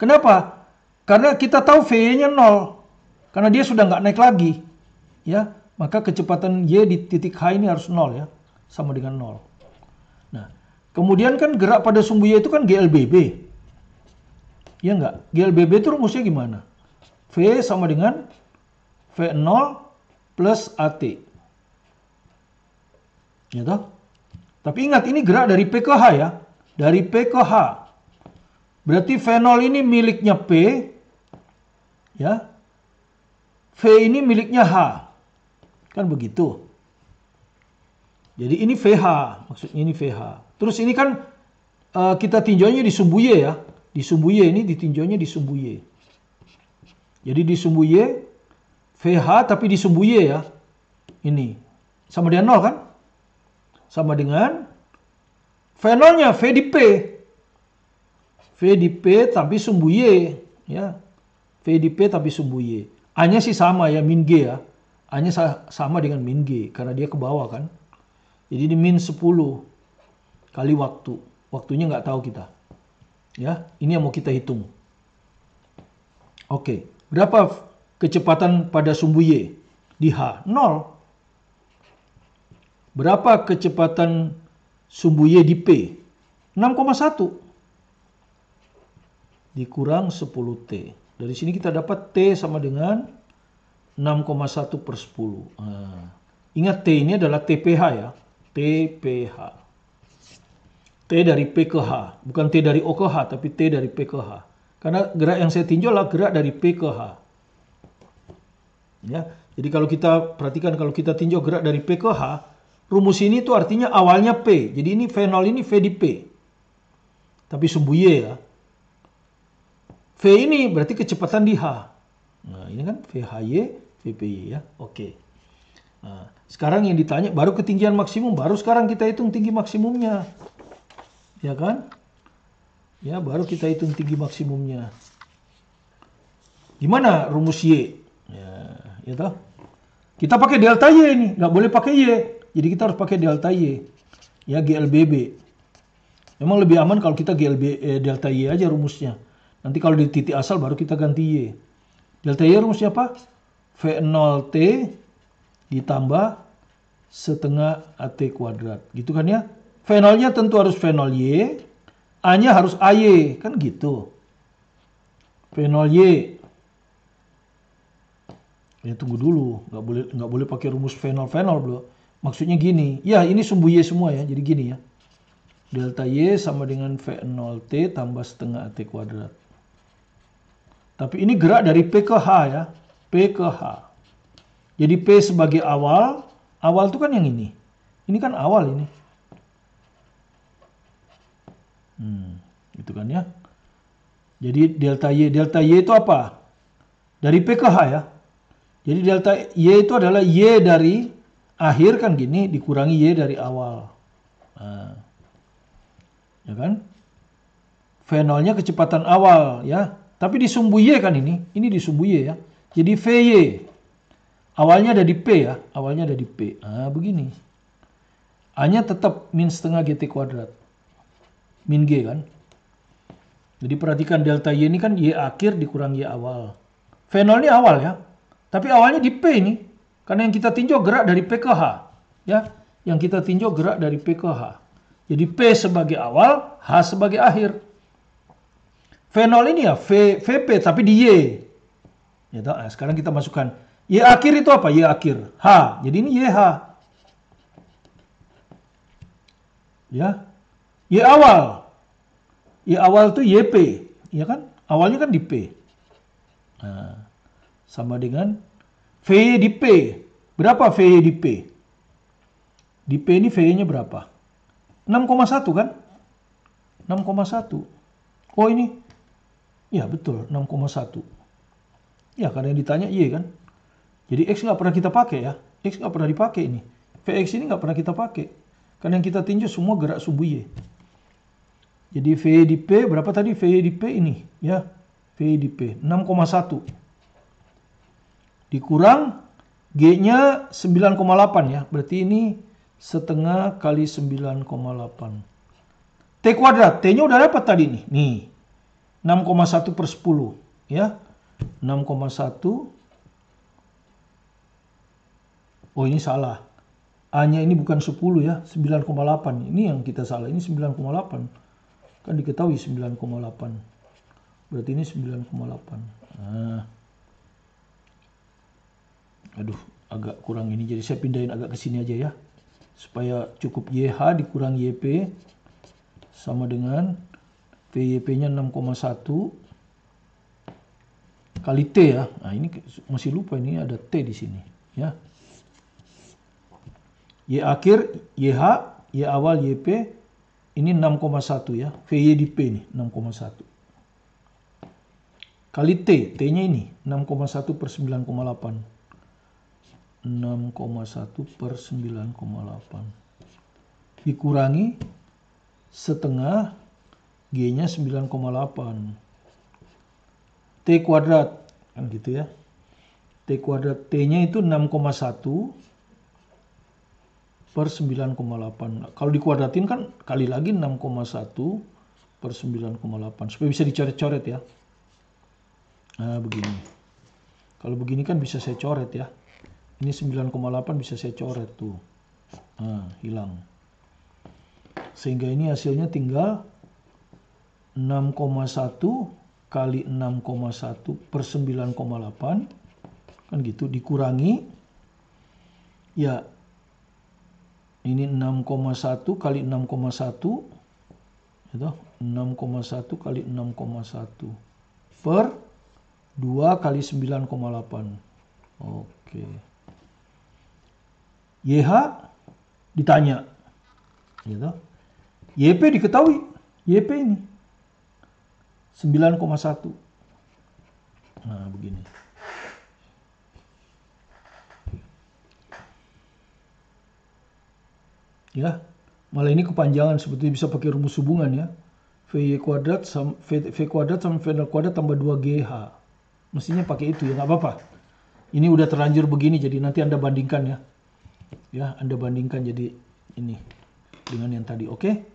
Kenapa? Karena kita tahu V-nya 0. Karena dia sudah nggak naik lagi. Ya, maka kecepatan Y di titik H ini harus 0 ya. Sama dengan 0. Nah, kemudian kan gerak pada sumbu Y itu kan GLBB. Ya nggak? GLBB itu rumusnya gimana? V sama dengan V0 plus AT. Ya toh? Tapi ingat ini gerak dari P ke H ya. Dari P ke H. Berarti V0 ini miliknya P. Ya. V ini miliknya H. Kan begitu. Jadi ini VH. Maksudnya ini VH. Terus ini kan kita tinjaunya di sumbu Y ya. Di sumbu Y ini ditinjaunya di sumbu Y. Jadi di sumbu Y. VH tapi di sumbu Y ya. Ini. Sama dengan 0 kan? Sama dengan V0-nya V di P. V di P tapi sumbu Y. Ya. V di P tapi sumbu Y. A-nya sih sama ya, min G ya. A-nya sama dengan min G. Karena dia ke bawah kan. Jadi di min 10 kali waktu. Waktunya nggak tahu kita. Ya, ini yang mau kita hitung. Oke. Berapa kecepatan pada sumbu Y? Di H. 0. Berapa kecepatan sumbu Y di P? 6,1. Dikurang 10T. Dari sini kita dapat T sama dengan 6,1 per 10. Nah, ingat T ini adalah TPH ya. TPH. T dari P ke H. Bukan T dari O ke H, tapi T dari P ke H. Karena gerak yang saya tinjau adalah gerak dari P ke H. Ya, jadi kalau kita perhatikan, kalau kita tinjau gerak dari P ke H, rumus ini tuh artinya awalnya P. Jadi ini V0 ini V di P. Tapi sumbu Y ya. V ini berarti kecepatan di H. Nah ini kan VHY, VPY ya. Oke. Nah, sekarang yang ditanya baru ketinggian maksimum. Baru sekarang kita hitung tinggi maksimumnya. Ya kan? Ya baru kita hitung tinggi maksimumnya. Gimana rumus Y? Ya toh. Kita pakai delta Y ini. Nggak boleh pakai Y. Jadi kita harus pakai delta Y. Ya GLBB. Memang lebih aman kalau kita delta Y aja rumusnya. Nanti kalau di titik asal baru kita ganti Y. Delta Y rumusnya apa? V0T ditambah setengah AT kuadrat. Gitu kan ya? V0-nya tentu harus V0Y. A-nya harus AY. Kan gitu. V0 Y. Ya tunggu dulu, nggak boleh pakai rumus V0 bro. Maksudnya gini, ya ini sumbu Y semua ya, jadi gini ya. Delta Y sama dengan V0T tambah setengah T kuadrat. Tapi ini gerak dari P ke H ya, P ke H. Jadi P sebagai awal itu kan yang ini. Ini kan awal ini. Gitu kan ya. Jadi delta Y itu apa? Dari P ke H ya. Jadi delta Y itu adalah Y dari akhir kan gini dikurangi Y dari awal. Nah, ya kan? V0-nya kecepatan awal ya. Tapi di sumbu Y kan ini di sumbu Y ya. Jadi VY. Awalnya ada di P ya, awalnya ada di P. Nah, begini. A-nya tetap min setengah GT kuadrat. Min G kan. Jadi perhatikan delta Y ini kan Y akhir dikurang Y awal. V0 ini awal ya. Tapi awalnya di P ini. Karena yang kita tinjau gerak dari P ke H. Ya, yang kita tinjau gerak dari P ke H. Jadi P sebagai awal, H sebagai akhir. V0 ini ya VP tapi di Y. Ya, nah, sekarang kita masukkan. Y akhir itu apa? Y akhir. H. Jadi ini YH. Ya. Y awal. Y awal itu YP. Ya kan? Awalnya kan di P. Nah, sama dengan VY di P. Berapa VY di P? Di P ini VY-nya berapa? 6,1 kan? 6,1. Oh ini. Ya betul, 6,1. Ya karena yang ditanya Y kan. Jadi X nggak pernah kita pakai ya. X nggak pernah dipakai ini. Vx ini nggak pernah kita pakai. Karena yang kita tinjau semua gerak sumbu Y. Jadi VY di P, berapa tadi VY di P ini? Ya, VY di P, 6,1. Dikurang G-nya 9,8 ya. Berarti ini setengah kali 9,8. T kuadrat, T-nya udah dapat tadi nih. Nih, 6,1 per 10. Ya, 6,1. Oh ini salah. A-nya ini bukan 10 ya, 9,8. Ini yang kita salah, ini 9,8. Kan diketahui 9,8. Berarti ini 9,8. Nah. Aduh, agak kurang ini. Jadi saya pindahin agak ke sini aja ya. Supaya cukup YH dikurang YP sama dengan VYP-nya 6,1 kali T ya. Nah, ini masih lupa ini ada T di sini ya. Y akhir, YH, Y awal, YP ini 6,1 ya. VY di P ini 6,1. Kali T, T-nya ini 6,1 per 9,8. 6,1 per 9,8. Dikurangi setengah G-nya 9,8. T kuadrat. Kan gitu ya. T kuadrat T-nya itu 6,1 per 9,8. Kalau dikuadratin kan kali lagi 6,1 per 9,8. Supaya bisa dicoret-coret ya. Nah begini. Kalau begini kan bisa saya coret ya. Ini 9,8 bisa saya coret tuh. Nah hilang. Sehingga ini hasilnya tinggal 6,1 kali 6,1 per 9,8. Kan gitu dikurangi. Ya. Ini 6,1 kali 6,1 itu 6,1 kali 6,1 per 2 kali 9,8. Oke. YH ditanya. Gitu. YP diketahui. YP ini 9,1. Nah, begini. Ya, malah ini kepanjangan sebetulnya bisa pakai rumus hubungan ya. VY kuadrat sama V kuadrat sama V0 kuadrat tambah 2GH. Mestinya pakai itu ya, nggak apa-apa. Ini udah terlanjur begini jadi nanti Anda bandingkan ya. Ya, Anda bandingkan jadi ini dengan yang tadi, oke?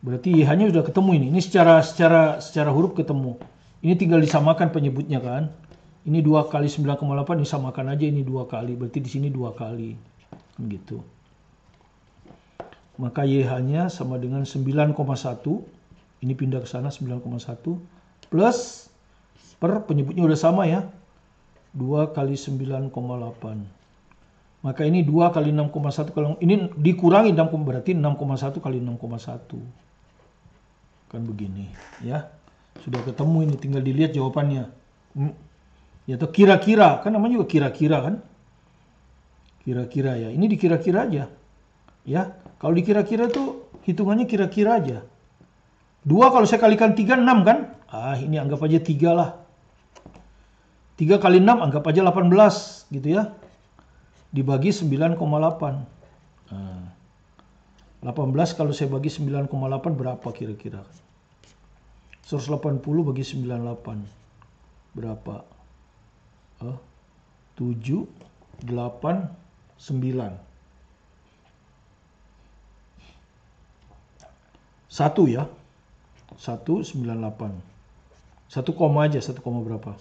Berarti YH-nya sudah ketemu ini. Ini secara huruf ketemu. Ini tinggal disamakan penyebutnya kan. Ini 2 kali 9,8 disamakan aja ini 2 kali. Berarti di sini 2 kali. Gitu. Maka YH-nya sama dengan 9,1. Ini pindah ke sana 9,1 plus per penyebutnya udah sama ya. 2 kali 9,8. Maka ini 2 kali 6,1 kalau ini dikurangi 6, berarti 6,1 kali 6,1. Kan begini ya. Sudah ketemu ini, tinggal dilihat jawabannya. Ya atau kira-kira, kan namanya juga kira-kira kan? Kira-kira ya. Ini dikira-kira aja. Ya, kalau dikira-kira itu hitungannya kira-kira aja. 2 kalau saya kalikan 3, 6 kan? Ini anggap aja 3 lah. 3 kali 6 anggap aja 18 gitu ya. Dibagi 9,8. 18 kalau saya bagi 9,8 berapa kira-kira? 180 bagi 98 berapa? 7, 8, 9. 1 ya. 198. 1 koma aja, 1 koma berapa?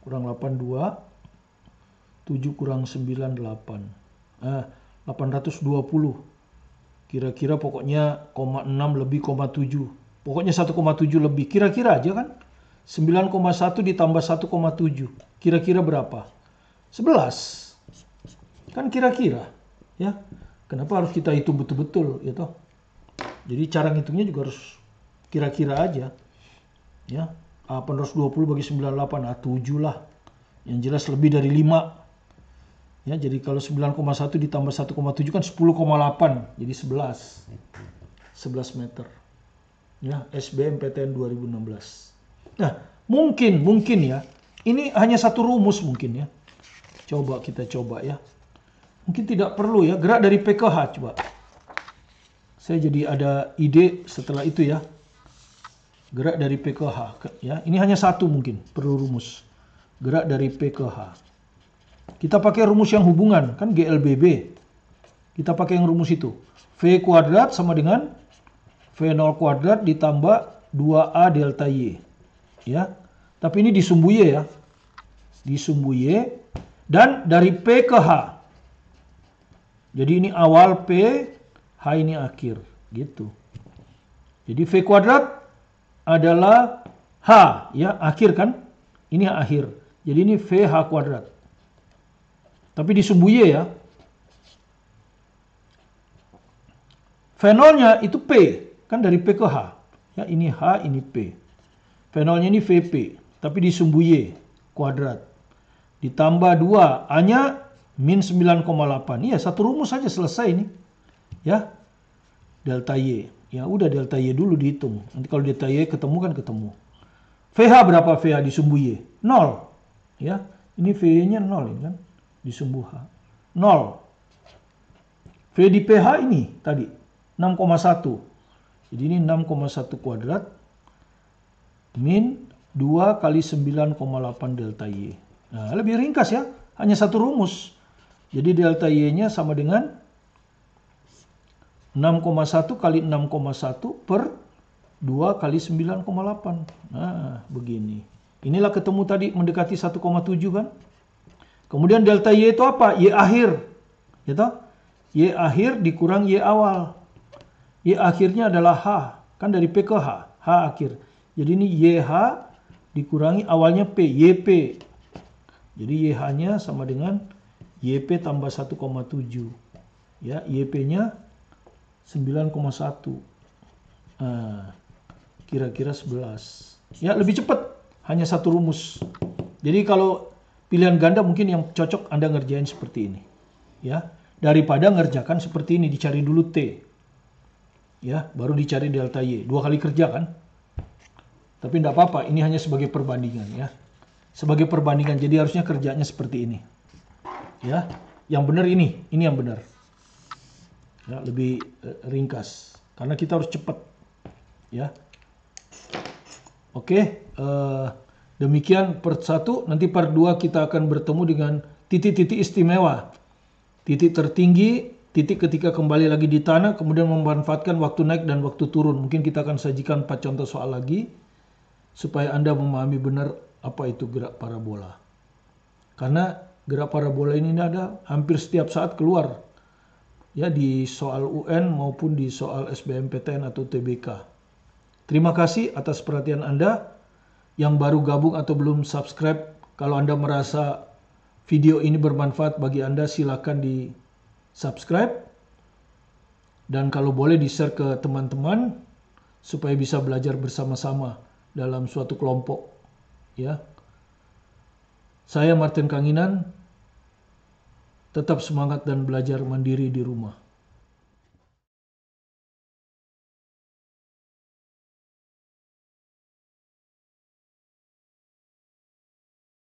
Kurang 82. 7 kurang 9, 8. 820. Kira-kira pokoknya 0,6 lebih 0,7. Pokoknya 1,7 lebih. Kira-kira aja kan? 9,1 ditambah 1,7. Kira-kira berapa? 11. Kan kira-kira. Ya. Kenapa harus kita hitung betul-betul gitu? Jadi cara ngitungnya juga harus kira-kira aja. Ya. 820 bagi 98, 7 lah. Yang jelas lebih dari 5. Ya, jadi kalau 9,1 ditambah 1,7 kan 10,8. Jadi 11. 11 meter. Ya, SBMPTN 2016. Nah, mungkin ya. Ini hanya satu rumus mungkin ya. Coba kita coba ya. Mungkin tidak perlu ya, gerak dari P ke H coba. Saya jadi ada ide setelah itu ya. Gerak dari P ke H ya. Ini hanya satu mungkin perlu rumus. Gerak dari P ke H. Kita pakai rumus yang hubungan kan GLBB. Kita pakai yang rumus itu. V kuadrat sama dengan V0 kuadrat ditambah 2A delta Y. Ya. Tapi ini disumbu Y ya. Disumbu Y dan dari P ke H. Jadi ini awal P, H ini akhir, gitu. Jadi V kuadrat adalah H, ya, akhir kan? Ini akhir. Jadi ini VH kuadrat. Tapi disumbu Y ya. V0-nya itu P, kan dari P ke H. Ya, ini H, ini P. V0-nya ini VP, tapi disumbu Y kuadrat. Ditambah 2, A-nya min 9,8. Iya, satu rumus saja selesai ini. Ya. Delta Y. Ya udah delta Y dulu dihitung. Nanti kalau delta Y ketemu kan ketemu. VH berapa VH disumbu Y? 0. Ya. Ini V-nya 0 ini kan. Disumbu H. 0. V di PH ini tadi 6,1. Jadi ini 6,1 kuadrat min 2 kali 9,8 delta Y. Nah, lebih ringkas ya. Hanya satu rumus. Jadi delta Y-nya sama dengan 6,1 kali 6,1 per 2 kali 9,8. Nah, begini. Inilah ketemu tadi mendekati 1,7 kan. Kemudian delta Y itu apa? Y akhir. Gitu? Y akhir dikurang Y awal. Y akhirnya adalah H. Kan dari P ke H. H akhir. Jadi ini YH dikurangi awalnya P. YP. Jadi YH-nya sama dengan YP tambah 1,7. Ya, YP-nya 9,1. Nah, kira-kira 11. Ya, lebih cepat. Hanya satu rumus. Jadi kalau pilihan ganda mungkin yang cocok Anda ngerjain seperti ini. Ya, daripada ngerjakan seperti ini, dicari dulu T. Ya, baru dicari delta Y. 2 kali kerja kan? Tapi tidak apa-apa, ini hanya sebagai perbandingan ya. Sebagai perbandingan, jadi harusnya kerjanya seperti ini. Ya, yang benar ini yang benar. Ya, lebih ringkas karena kita harus cepat. Ya. Oke, demikian part 1, nanti part 2 kita akan bertemu dengan titik-titik istimewa. Titik tertinggi, titik ketika kembali lagi di tanah, kemudian memanfaatkan waktu naik dan waktu turun. Mungkin kita akan sajikan 4 contoh soal lagi, supaya Anda memahami benar apa itu gerak parabola. Karena gerak parabola ini ada hampir setiap saat keluar. Ya, di soal UN maupun di soal SBMPTN atau TBK. Terima kasih atas perhatian Anda. yang baru gabung atau belum subscribe, kalau Anda merasa video ini bermanfaat bagi Anda, silakan di subscribe. Dan kalau boleh di-share ke teman-teman supaya bisa belajar bersama-sama dalam suatu kelompok. Ya. Saya Martin Kanginan, tetap semangat dan belajar mandiri di rumah.